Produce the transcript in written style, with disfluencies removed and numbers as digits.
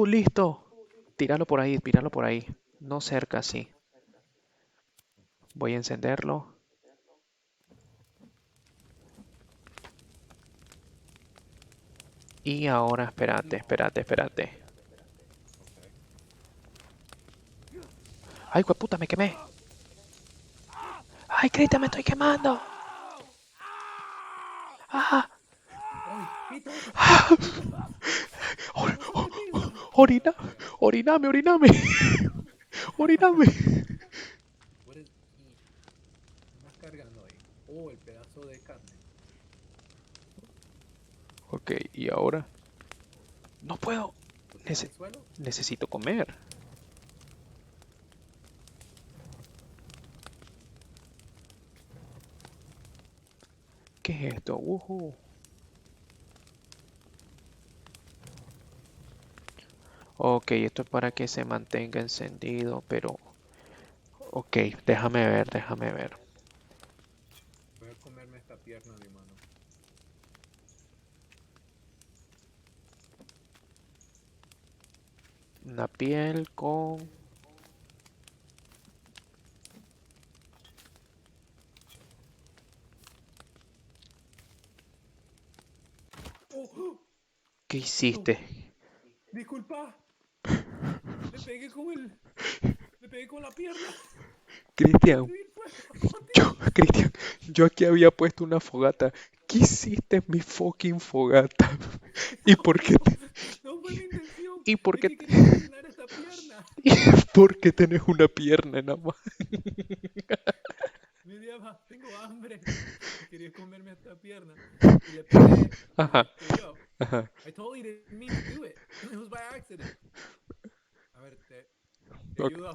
Listo. Tíralo por ahí, tíralo por ahí. No cerca, sí. Voy a encenderlo. Y ahora, espérate, No. espérate, espérate. Ok. ¡Ay, puta, me quemé! ¡Ay, Cristian, me estoy quemando! ¡Ah! ¡Ay, Pito! ¡Ah! ¡Pito! Or- ¡Vamos a or- morir! orina, oriname, oriname, oriname. What is- y- ¿Qué más cargando ahí? Oh, el pedazo de carne. Ok, y ahora no puedo. ¿Lo tiras Nece- al suelo? necesito comer. ¿Qué es esto? Ok, esto es para que se mantenga encendido, pero... Ok, déjame ver, déjame ver. Voy a comerme esta pierna de humano. Una piel con... ¡Oh! ¡Oh! ¿Qué Pito, hiciste? disculpa. Le pegué con el... Le pegué con la pierna. Voy a Cristian, escribir fuego. Cristian, yo aquí había puesto una fogata. ¿Qué hiciste en mi fucking fogata? ¿Y No, por qué no, te- no fue mi intención. ¿Y por Es qué que quería cocinar esta pierna. ¿Y por qué tenés una pierna nada más? Me llama, tengo hambre. Y quería comerme esta pierna. Y le pegué y se Ajá, destruyó. ajá. I totally didn't mean to do it. It was by accident. A ver, te Ok. ayudo a